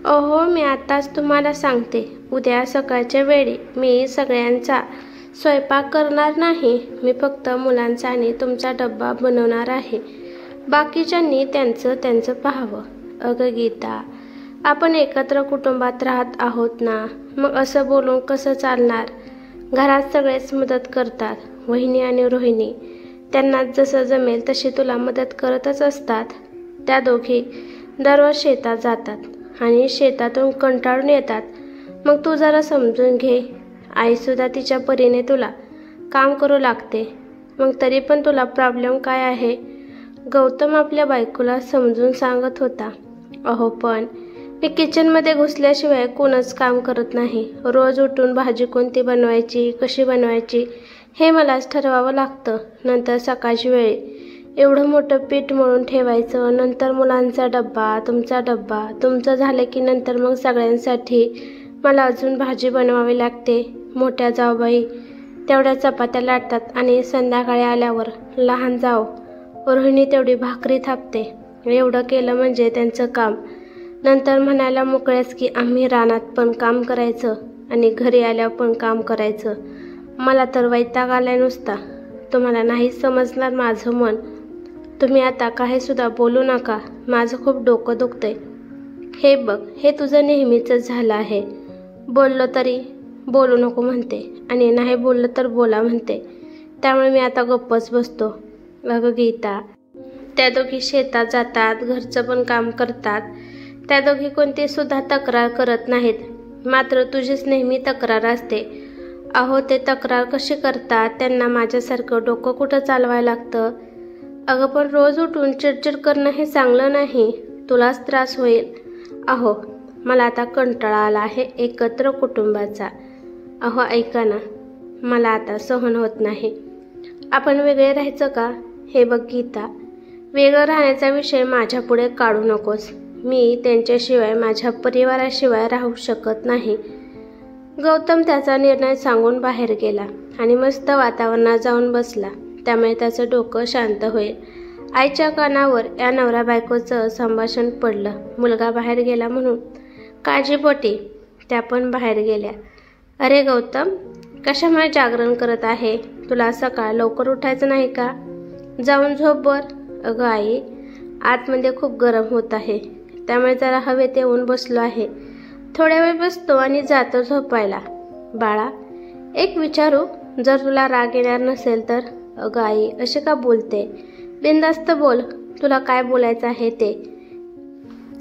अहो, मी आताच तुम्हाला सांगते, उद्या सकाळच्या वेळी मी सगळ्यांचा स्वयंपाक करणार नाही. मी फक्त मुलांचा आणि तुमचा डब्बा बनवणार आहे. बाकीच्यांनी त्यांचं त्यांचं पाहावं. अगं गीता, आपण एकत्र कुटुंबात राहत आहोत ना, मग असं बोलून कसं चालणार? घरात सगळेच मदत करतात. वहिनी आणि रोहिणी त्यांना जसं जमेल तशी तुला मदत करतच असतात. त्या दोघी दररोज शेतात जातात आणि शेतातून कंटाळून येतात. मग तू जरा समजून घे. आईसुद्धा तिच्या परीने तुला काम करू लागते. मग तरी पण तुला प्रॉब्लेम काय आहे? गौतम आपल्या बायकोला समजून सांगत होता. अहो, पण मी किचनमध्ये घुसल्याशिवाय कोणच काम करत नाही. रोज उठून भाजी कोणती बनवायची, कशी बनवायची हे मलाच ठरवावं लागतं. नंतर सकाळची वेळी एवढं मोठं पीठ मळून ठेवायचं. नंतर मुलांचा डब्बा, तुमचा डब्बा. तुमचं झालं की नंतर मग सगळ्यांसाठी मला अजून भाजी बनवावी लागते. मोठ्या जाऊबाई तेवढ्या चपात्या लाटतात आणि संध्याकाळी आल्यावर लहान जाऊ रोहिणी तेवढी भाकरी थापते. एवढं केलं म्हणजे त्यांचं काम. नंतर म्हणायला मोकळ्याच की आम्ही रानात पण काम करायचं आणि घरी आल्यावर पण काम करायचं. मला तर वैताग आलाय नुसता. तुम्हाला नाही समजणार माझं मन. तुम्ही आता काहीसुद्धा बोलू नका. माझं खूप डोकं दुखतंय. हे बघ, हे तुझं नेहमीचंच झालं आहे. बोललो तरी बोलू नको म्हणते आणि नाही बोललं तर बोला म्हणते. त्यामुळे मी आता गप्पच बसतो. अगं गीता, त्या दोघी शेतात जातात, घरचं पण काम करतात. त्या दोघी कोणती सुद्धा तक्रार करत नाहीत. मात्र तुझीच नेहमी तक्रार असते. अहो, ते तक्रार कशी करतात? त्यांना माझ्यासारखं डोकं कुठं चालवायला लागतं? अगं, पण रोज उठून चिडचिड करणं हे चांगलं नाही. तुलाच त्रास होईल. अहो, मला आता कंटाळा आला आहे एकत्र कुटुंबाचा. अहो ऐका ना, मला आता सहन होत नाही. आपण वेगळे राहायचं का? हे बघ गीता, वेगळं राहण्याचा विषय माझ्यापुढे काढू नकोस. मी त्यांच्याशिवाय, माझ्या परिवाराशिवाय राहू शकत नाही. गौतम त्याचा निर्णय सांगून बाहेर गेला आणि मस्त वातावरणात जाऊन बसला. त्यामुळे त्याचं डोकं शांत होईल. आईच्या कानावर या नवरा बायकोचं संभाषण पडलं. मुलगा बाहेर गेला म्हणून काळजीपोटी त्या पण बाहेर गेल्या. अरे गौतम, कशामुळे जागरण करत आहे? तुला सकाळ लवकर उठायचं नाही का? जाऊन झोप बर. अगं आई, आतमध्ये खूप गरम होत आहे, त्यामुळे जरा हवेत येऊन बसलो आहे. थोड्या वेळ बसतो आणि जातो झोपायला. बाळा, एक विचारू? जर तुला राग येणार नसेल तर? अगं आई, असे का बोलते? बिनधास्त बोल. तुला काय बोलायचं आहे ते.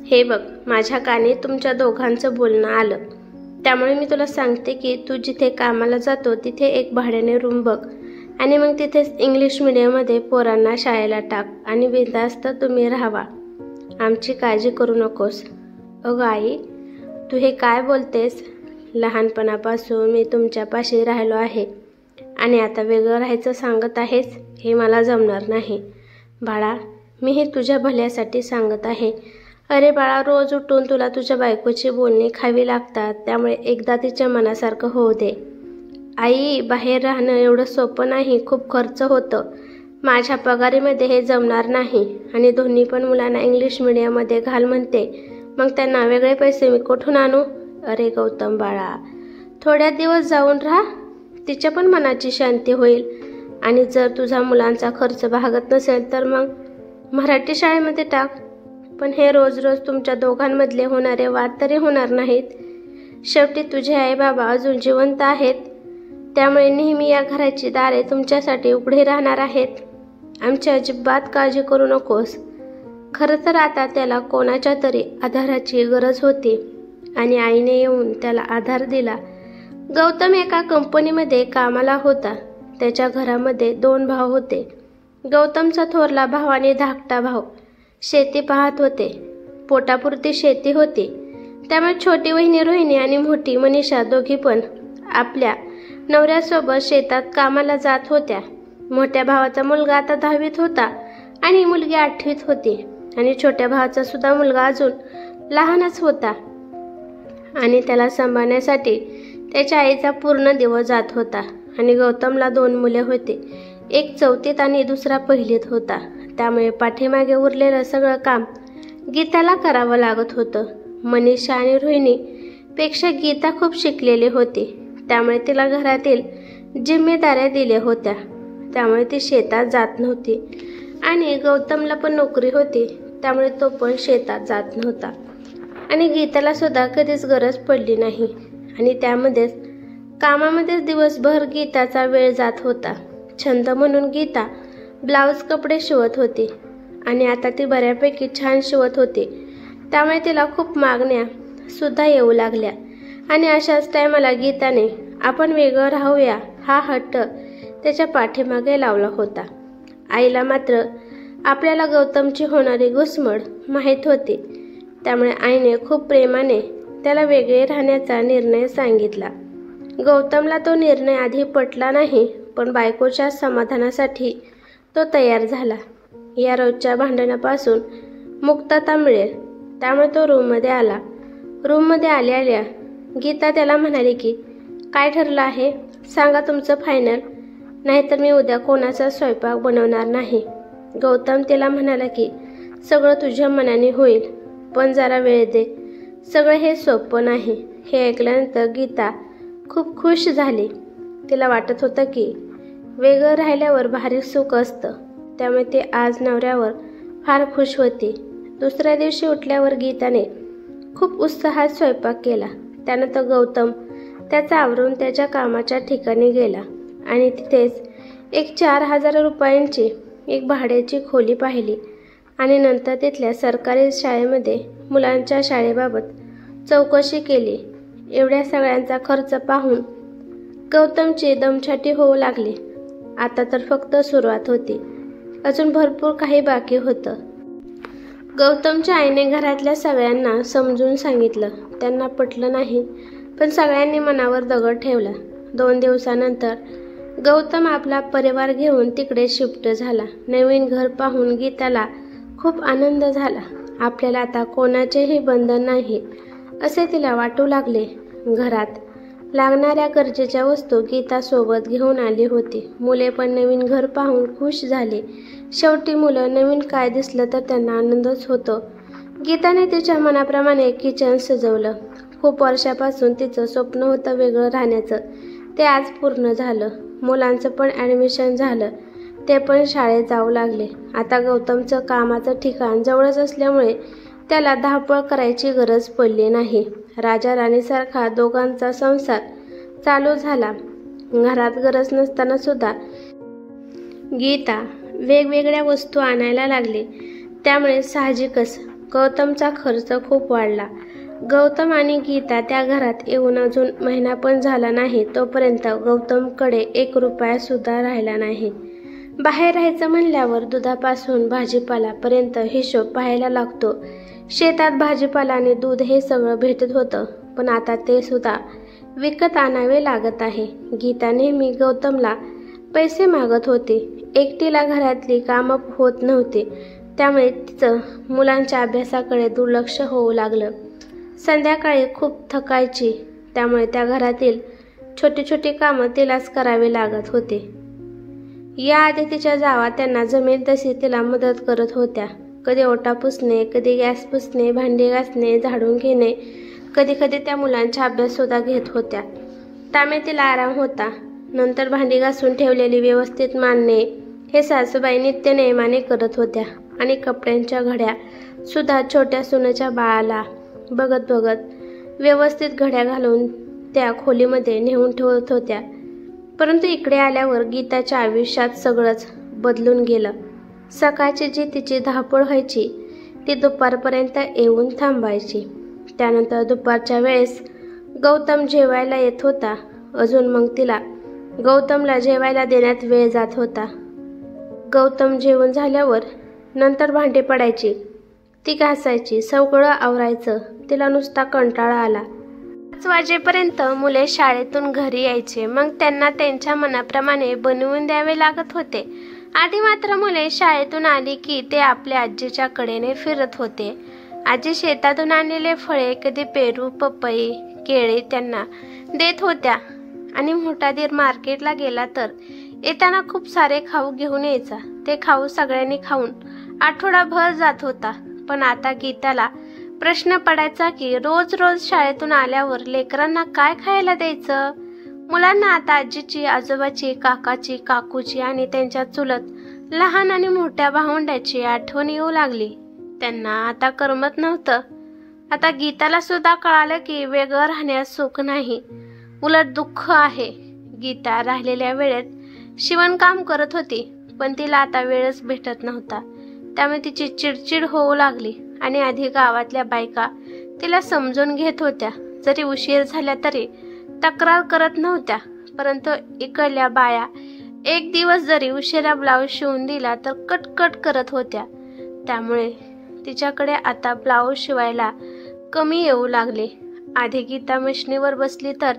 हे बघ, माझ्या कानी तुमच्या दोघांचं बोलणं आलं. त्यामुळे मी तुला सांगते की तू जिथे कामाला जातो तिथे एक भाड्याने रूम बघ आणि मग तिथेच इंग्लिश मीडियममध्ये पोरांना शाळेला टाक आणि बिनधास्त तुम्ही राहावा. आमची काळजी करू नकोस. अगं आई, तू हे काय बोलतेस? लहानपणापासून मी तुमच्यापाशी राहिलो आहे आणि आता वेगळं राहायचं सांगत आहेस? हे मला जमणार नाही. बाळा, मी हे तुझ्या भल्यासाठी सांगत आहे. अरे बाळा, रोज उठून तुला तुझ्या बायकोची बोलणी खावी लागतात. त्यामुळे एकदा तिच्या मनासारखं होऊ दे. आई, बाहेर राहणं एवढं सोपं नाही. खूप खर्च होतं. माझ्या पगारीमध्ये हे जमणार नाही आणि दोन्ही पण मुलांना इंग्लिश मीडियममध्ये घाल म्हणते. मग त्यांना वेगळे पैसे मी कुठून आणू? अरे गौतम बाळा, थोड्या दिवस जाऊन राहा. तिच्या पण मनाची शांती होईल. आणि जर तुझा मुलांचा खर्च भागत नसेल तर मग मराठी शाळेमध्ये टाक. पण हे रोज रोज तुमच्या दोघांमधले होणारे वाद तरी होणार नाहीत. शेवटी तुझे आई बाबा अजून जिवंत आहेत. त्यामुळे नेहमी या घराची दारे तुमच्यासाठी उघडी राहणार आहेत. आमची अजिबात काळजी करू नकोस. खरं तर आता त्याला कोणाच्या तरी आधाराची गरज होती आणि आईने येऊन त्याला आधार दिला. गौतम एका कंपनीमध्ये कामाला होता. त्याच्या घरामध्ये 2 भाऊ होते. गौतमचा थोरला भाऊ आणि धाकटा भाऊ शेती पाहत होते. पोटापुरती शेती होती. त्यामुळे छोटी वहिनी रोहिणी आणि मोठी मनीषा दोघी पण आपल्या नवऱ्यासोबत शेतात कामाला जात होत्या. मोठ्या भावाचा मुलगा आता 10वीत होता आणि मुलगी 8वीत होती आणि छोट्या भावाचा सुद्धा मुलगा अजून लहानच होता आणि त्याला सांभाळण्यासाठी त्याच्या आईचा पूर्ण दिवस जात होता. आणि गौतमला 2 मुले होते. एक 4थीत आणि दुसरा 1लीत होता. त्यामुळे पाठीमागे उरलेलं सगळं काम गीताला करावं लागत होतं. मनीषा आणि रोहिणी पेक्षा गीता खूप शिकलेली होती, त्यामुळे तिला घरातील जिम्मेदाऱ्या दिल्या होत्या. त्यामुळे ती शेतात जात नव्हती आणि गौतमला पण नोकरी होती, त्यामुळे तो पण शेतात जात नव्हता. आणि गीताला सुद्धा कधीच गरज पडली नाही. आणि त्यामध्येच कामामध्येच दिवसभर गीताचा वेळ जात होता. छंद म्हणून गीता ब्लाऊज कपडे शिवत होती आणि आता ती बऱ्यापैकी छान शिवत होती, त्यामुळे तिला खूप मागण्या सुद्धा येऊ लागल्या. आणि अशाच टायमाला गीताने आपण वेगळं राहूया हा हट्ट त्याच्या पाठीमागे लावला होता. आईला मात्र आपल्याला गौतमची होणारी घुसमट माहीत होती, त्यामुळे आईने खूप प्रेमाने त्याला वेगळे राहण्याचा निर्णय सांगितला. गौतमला तो निर्णय आधी पटला नाही, पण बायकोच्या समाधानासाठी तो तयार झाला. या रोजच्या भांडणापासून मुक्तता मिळेल, त्यामुळे तो रूममध्ये आला. रूममध्ये आल्या गीता त्याला म्हणाली की काय ठरलं आहे, सांगा तुमचं फायनल, नाहीतर मी उद्या कोणाचा स्वयंपाक बनवणार नाही. गौतम तिला म्हणाला की सगळं तुझ्या मनाने होईल, पण जरा वेळ दे, सगळं हे सोपं नाही. हे ऐकल्यानंतर गीता खूप खुश झाली. तिला वाटत होतं की वेगळं राहिल्यावर भारी सुख असतं, त्यामुळे ती आज नवऱ्यावर फार खुश होती. दुसऱ्या दिवशी उठल्यावर गीताने खूप उत्साहात स्वयंपाक केला. त्यानंतर गौतम त्याचा आवरून त्याच्या कामाच्या ठिकाणी गेला आणि तिथेच एक 4,000 रुपयांची एक भाड्याची खोली पाहिली आणि नंतर तिथल्या सरकारी शाळेमध्ये मुलांच्या शाळेबाबत चौकशी केली. एवढ्या सगळ्यांचा खर्च पाहून गौतमची दमछाटी होऊ लागली. आता तर फक्त सुरुवात होती, अजून भरपूर काही बाकी होतं. गौतमच्या आईने घरातल्या सगळ्यांना समजून सांगितलं. त्यांना पटलं नाही, पण सगळ्यांनी मनावर दगड ठेवला. 2 दिवसानंतर गौतम आपला परिवार घेऊन तिकडे शिफ्ट झाला. नवीन घर पाहून गीताला खूप आनंद झाला. आपल्याला आता कोणाचेही बंधन नाही असे तिला वाटू लागले. घरात लागणाऱ्या गरजेच्या वस्तू गीता सोबत घेऊन आली होती. मुले पण नवीन घर पाहून खुश झाली. शेवटी मुलं नवीन काय दिसलं तर त्यांना आनंदच होतो. गीताने तिच्या मनाप्रमाणे किचन सजवलं. खूप वर्षापासून तिचं स्वप्न होतं वेगळं राहण्याचं, ते आज पूर्ण झालं. मुलांचं पण ॲडमिशन झालं, ते पण शाळेत जाऊ लागले. आता गौतमचं कामाचं ठिकाण जवळच असल्यामुळे त्याला धावपळ करायची गरज पडली नाही. राजा राणीसारखा दोघांचा संसार चालू झाला. घरात गरज नसताना सुद्धा गीता वेगवेगळ्या वस्तू आणायला लागली, त्यामुळे साहजिकच गौतमचा खर्च खूप वाढला. गौतम आणि गीता त्या घरात येऊन अजून महिना पण झाला नाही, तोपर्यंत गौतमकडे 1 रुपया सुद्धा राहिला नाही. बाहेर राहायचं म्हणल्यावर दुधापासून भाजीपाल्यापर्यंत हिशोब पाहायला लागतो. शेतात भाजीपाला आणि दूध हे सगळं भेटत होतं, पण आता ते सुद्धा विकत आणावे लागत आहे. गीता नेहमी गौतमला पैसे मागत होती. एकटीला घरातली कामं होत नव्हती, त्यामुळे तिचं मुलांच्या अभ्यासाकडे दुर्लक्ष होऊ लागलं. संध्याकाळी खूप थकायची, त्यामुळे त्या घरातील छोटी छोटी कामं तिलाच करावी लागत होती. याआधी तिच्या जावा त्यांना जमेल तशी तिला मदत करत होत्या. कधी ओटा पुसणे, कधी गॅस पुसणे, भांडी घासणे, झाडून घेणे, कधी कधी त्या मुलांचा अभ्याससुद्धा घेत होत्या. त्यामुळे तिला आराम होता. नंतर भांडी घासून ठेवलेली व्यवस्थित मांडणे हे सासूबाई नित्यनेमाने करत होत्या आणि कपड्यांच्या घड्या सुद्धा छोट्या सुनेच्या बाळाला बघत बघत व्यवस्थित घड्या घालून त्या खोलीमध्ये नेऊन ठेवत होत्या. परंतु इकडे आल्यावर गीताच्या आयुष्यात सगळंच बदलून गेलं. सकाळची जी तिची धावपळ व्हायची ती दुपारपर्यंत येऊन थांबायची. त्यानंतर दुपारच्या वेळेस गौतम जेवायला येत होता. अजून मग तिला गौतमला जेवायला देण्यात वेळ जात होता. गौतम जेवण झाल्यावर नंतर भांडी पडायची, ती घासायची, सगळं आवरायचं. तिला नुसता कंटाळा आला. 5 वाजेपर्यंत मुले शाळेतून घरी यायचे, मग त्यांना त्यांच्या मनाप्रमाणे बनवून द्यावे लागत होते. आधी मात्र मुले शाळेतून आली की ते आपल्या आजीच्या कडेने फिरत होते. आजी शेतातून आणलेले फळे, कधी पेरू, पपई, केळे त्यांना देत होत्या आणि मोठा दीर मार्केटला गेला तर येताना खूप सारे खाऊ घेऊन यायचा. ते खाऊ सगळ्यांनी खाऊन आठवडाभर जात होता. पण आता गीताला प्रश्न पडायचा की रोज रोज शाळेतून आल्यावर लेकरांना काय खायला द्यायचं. मुलांना आता आजीची, आजोबाची, काकाची, काकूची आणि त्यांच्या चुलत लहान आणि मोठ्या भावंड्याची आठवण येऊ लागली. त्यांना आता करमत नव्हतं. आता गीताला सुद्धा कळालं की वेगळं राहण्यात सुख नाही, उलट दुःख आहे. गीता राहिलेल्या वेळेत शिवणकाम करत होती, पण तिला आता वेळच भेटत नव्हता. त्यामुळे तिची चिडचिड होऊ लागली आणि आधी गावातल्या बायका तिला समजून घेत होत्या. जरी उशीर झाला तरी तक्रार करत नव्हत्या, परंतु इकडल्या बाया एक दिवस जरी उशिरा ब्लाऊज शिवून दिला तर कटकट करत होत्या. त्यामुळे तिच्याकडे आता ब्लाऊज शिवायला कमी येऊ लागले. आधी गीता मशनीवर बसली तर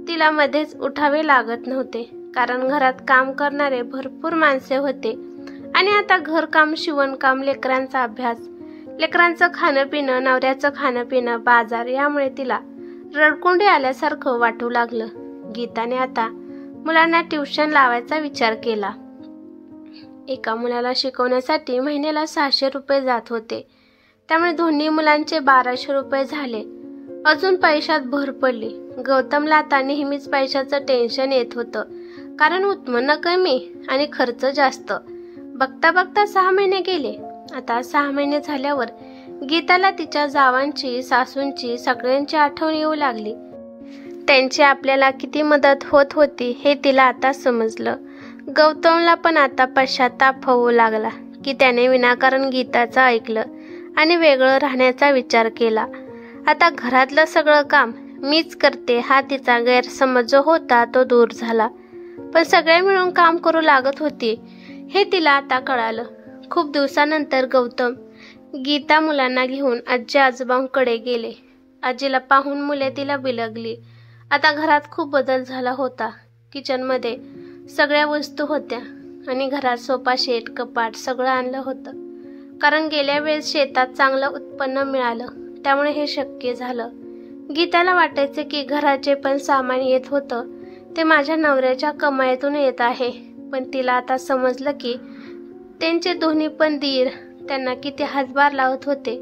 तिला मध्येच उठावे लागत नव्हते, कारण घरात काम करणारे भरपूर माणसे होते. आणि आता घरकाम, शिवणकाम, लेकरांचा अभ्यास, लेकरांचं खाणं पिणं, नवऱ्याचं खाणं पिणं, बाजार, यामुळे तिला रडकुंडी आल्यासारखं वाटू लागलं. गीताने आता मुलांना ट्युशन लावायचा विचार केला. एका मुलाला शिकवण्यासाठी महिन्याला 600 रुपये जात होते. त्यामुळे दोन्ही मुलांचे 1200 रुपये झाले. अजून पैशात भर पडली. गौतमला आता नेहमीच पैशाचं टेन्शन येत होतं, कारण उत्पन्न कमी आणि खर्च जास्त. बघता बघता 6 महिने गेले. आता 6 महिने झाल्यावर गीताला तिच्या जावांची, सासूंची, सगळ्यांची आठवण येऊ लागली. त्यांची आपल्याला किती मदत होत होती हे तिला आता समजलं. गौतमला पण आता पश्चाताप होऊ लागला की त्याने विनाकारण गीताचं ऐकलं आणि वेगळं राहण्याचा विचार केला. आता घरातलं सगळं काम मीच करते हा तिचा गैरसमज जो होता तो दूर झाला. पण सगळे मिळून काम करू लागत होती हे तिला आता कळालं. खूप दिवसानंतर गौतम गीता मुलांना घेऊन आजी आजोबांकडे गेले. आजीला पाहून मुले तिला बिलगली. आता घरात खूप बदल झाला होता. किचनमध्ये सगळ्या वस्तू होत्या आणि घरात सोफा सेट, कपाट सगळं आणलं होतं, कारण गेल्या वेळेस शेतात चांगलं उत्पन्न मिळालं, त्यामुळे हे शक्य झालं. गीताला वाटायचे की घराचे पण सामान येत होतं ते माझ्या नवऱ्याच्या कमाईतून येत आहे. पण तिला आता समजलं की त्यांचे दोन्ही पण दीर त्यांना किती हातभार लावत होते.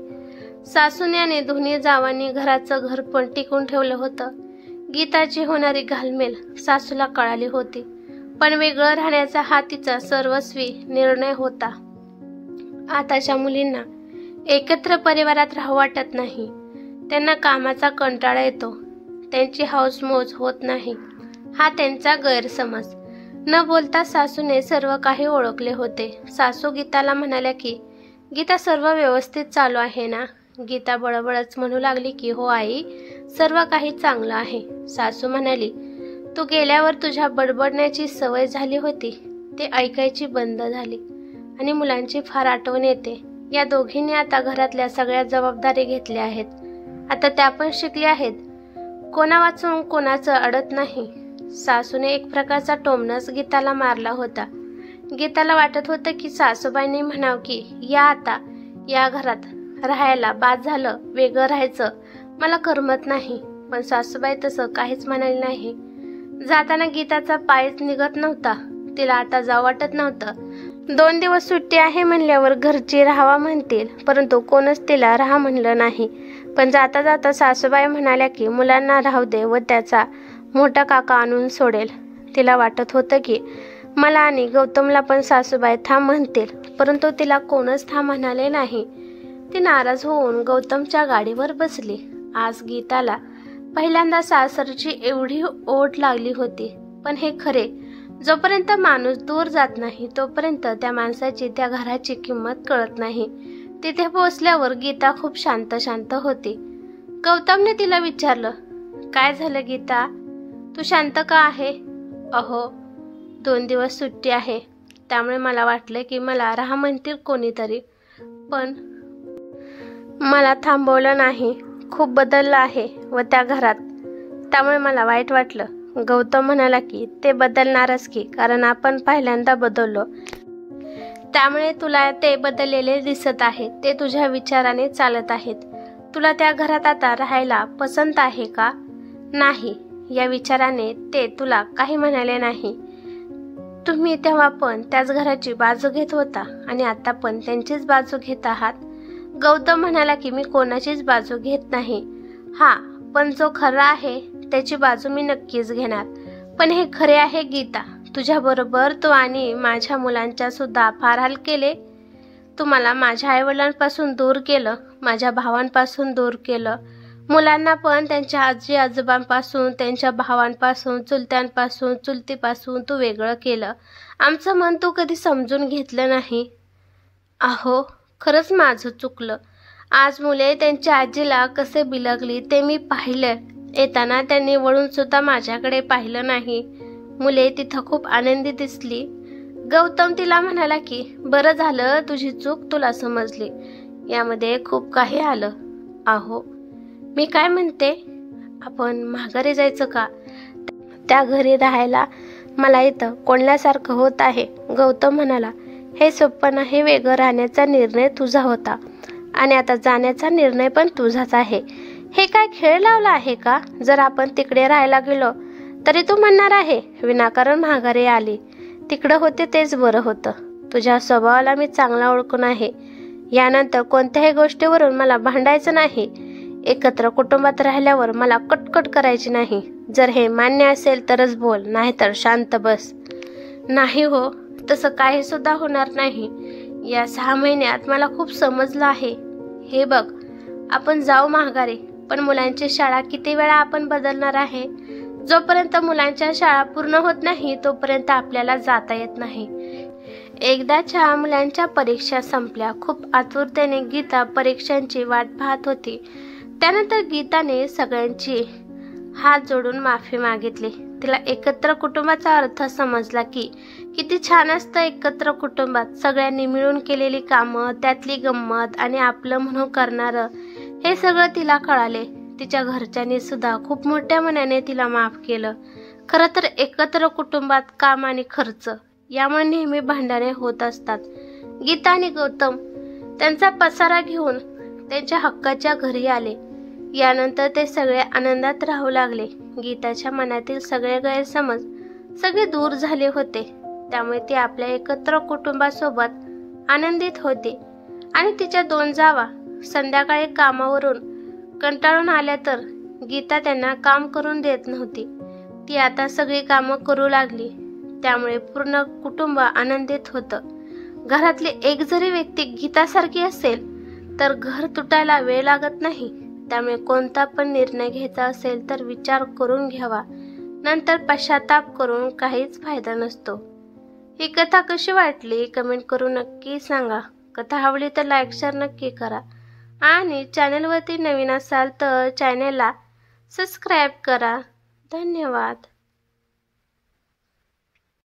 सासूने आणि दोन्ही जावांनी घराचं घर पण टिकून ठेवलं होतं. गीताची होणारी घालमेल सासूला कळाली होती, पण वेगळं राहण्याचा हा तिचा सर्वस्वी निर्णय होता. आताच्या मुलींना एकत्र परिवारात राहू वाटत नाही. त्यांना कामाचा कंटाळा येतो, त्यांची हौसमौज होत नाही हा त्यांचा गैरसमज. न बोलता सासूने सर्व काही ओळखले होते. सासू गीताला म्हणाल्या की गीता, सर्व व्यवस्थित चालू आहे ना? गीता बळबळच म्हणू लागली की हो आई, सर्व काही चांगलं आहे. सासू म्हणाली, तू गेल्यावर तुझ्या बडबडण्याची सवय झाली होती, ते ऐकायची बंद झाली आणि मुलांची फार आठवण येते. या दोघींनी आता घरातल्या सगळ्या जबाबदारी घेतल्या आहेत. आता त्या पण शिकल्या आहेत. कोणा वाचून कोणाचं अडत नाही. सासूने एक प्रकारचा टोमणच गीताला मारला होता. गीताला वाटत होतं की सासूबाईंनी म्हणावं की या आता या घरात राहायला, बाद झालं, वेगळं राहायचं, मला करमत नाही. पण सासूबाई तसं काहीच म्हणाली नाही. जाताना गीताचा पायच निघत नव्हता. तिला आता जाऊ वाटत नव्हतं. 2 दिवस सुट्टी आहे म्हणल्यावर घरची राहावा म्हणतील, परंतु कोणच तिला राहा म्हणलं नाही. पण जाता जाता सासूबाई म्हणाल्या की मुलांना राहू दे व त्याचा मोठा काका आणून सोडेल. तिला वाटत होतं की मला आणि गौतमला पण सासूबाई थांब म्हणतील, परंतु तिला कोणच थांब म्हणाले नाही. ती नाराज होऊन गौतमच्या गाडीवर बसली. आज गीताला पहिल्यांदा सासरची एवढी ओढ लागली होती. पण हे खरे, जोपर्यंत माणूस दूर जात नाही तोपर्यंत त्या माणसाची, त्या घराची किंमत कळत नाही. तिथे पोहोचल्यावर गीता खूप शांत होती. गौतमने तिला विचारलं, काय झालं गीता, तू शांत का आहे? अहो, 2 दिवस सुट्टी आहे, त्यामुळे मला वाटले की मला राहा म्हणतील कोणीतरी, पण मला थांबवलं नाही. खूप बदललं आहे व त्या घरात, त्यामुळे मला वाईट वाटलं. गौतम म्हणाला की ते बदलणारच की, कारण आपण पहिल्यांदा बदललो, त्यामुळे तुला ते बदललेले दिसत आहे. ते तुझ्या विचाराने चालत आहेत. तुला त्या घरात आता राहायला पसंत आहे का? नाही, या विचाराने ते तुला काही म्हणाले नाही. तुम्ही तेव्हा पण त्याच घराची बाजू घेत होता आणि आता पण त्यांचीच बाजू घेत आहात. गौतम म्हणाला की मी कोणाचीच बाजू घेत नाही. हा, पण जो खरा आहे त्याची बाजू मी नक्कीच घेणार. पण हे खरे आहे गीता, तुझ्याबरोबर तू आणि माझ्या मुलांच्या सुद्धा फार हाल केले. तू मला माझ्या आईवडिलांपासून दूर केलं, माझ्या भावांपासून दूर केलं, मुलांना पण त्यांच्या आजी आजोबांपासून, त्यांच्या भावांपासून, चुलत्यांपासून, चुलतीपासून तू वेगळं केलं. आमचं मन तू कधी समजून घेतलं नाही. अहो, खरंच माझं चुकलं. आज मुले त्यांच्या आजीला कसे बिलगली ते मी पाहिलं. येताना त्यांनी वळून सुद्धा माझ्याकडे पाहिलं नाही. मुले तिथं खूप आनंदी दिसली. गौतम तिला म्हणाला की बरं झालं तुझी चूक तुला समजली, यामध्ये खूप काही आलं. अहो, मी काय म्हणते, आपण माघारी जायचं का? त्या घरी राहायला मला इथं कोणल्यासारखं होत आहे. गौतम म्हणाला, हे सोपं नाही. वेगळं राहण्याचा निर्णय तुझा होता आणि आता जाण्याचा निर्णय पण तुझाच आहे. हे काय खेळ लावला आहे का? जर आपण तिकडे राहायला गेलो तरी तू म्हणणार आहे विनाकारण माघारी आली. तिकडं होते तेच बरं होतं. तुझ्या स्वभावाला मी चांगला ओळखून आहे. यानंतर कोणत्याही गोष्टीवरून मला भांडायचं नाही. एकत्र कुटुंबात राहिल्यावर मला कटकट करायची नाही. जर हे मान्य असेल तरच बोल, नाहीतर शांत बस. नाही हो, तसं काही सुद्धा होणार नाही. या 6 महिन्यात मला खूप समजलं आहे. हे बघ, आपण जाऊ माघारी, पण मुलांची शाळा किती वेळा आपण बदलणार आहे? जोपर्यंत मुलांच्या शाळा पूर्ण होत नाही तोपर्यंत आपल्याला जाता येत नाही. एकदाच्या मुलांच्या परीक्षा संपल्या. खूप आतुरतेने गीता परीक्षांची वाट पाहत होती. त्यानंतर गीताने सगळ्यांची हात जोडून माफी मागितली. तिला एकत्र कुटुंबाचा अर्थ समजला की किती छान असतं एकत्र कुटुंबात सगळ्यांनी मिळून केलेली कामं, त्यातली गंमत आणि आपलं म्हणून करणारं, हे सगळं तिला कळाले. तिच्या घरच्यांनी सुद्धा खूप मोठ्या मनाने तिला माफ केलं. खरं तर एकत्र कुटुंबात काम आणि खर्च यामुळे नेहमी भांडणे होत असतात. गीता आणि गौतम त्यांचा पसारा घेऊन त्यांच्या हक्काच्या घरी आले. यानंतर ते सगळे आनंदात राहू लागले. गीताच्या मनातील सगळे गैरसमज सगळे दूर झाले होते. त्यामुळे ती आपल्या एकत्र कुटुंबासोबत आनंदित होती. आणि तिच्या 2 जावा संध्याकाळी कामावरून कंटाळून आल्या तर गीता त्यांना काम करून देत नव्हती. ती आता सगळी कामं करू लागली. त्यामुळे पूर्ण कुटुंब आनंदित होतं. घरातली एक जरी व्यक्ती गीतासारखी असेल तर घर तुटायला वेळ लागत नाही. त्यामुळे कोणता पण निर्णय घ्यायचा असेल तर विचार करून घ्यावा, नंतर पश्चाताप करून काहीच फायदा नसतो. ही कथा कशी वाटली कमेंट करून नक्की सांगा. कथा आवडली तर लाईक शेअर नक्की करा आणि चॅनलवरती नवीन असाल तर चॅनलला सबस्क्राईब करा. धन्यवाद.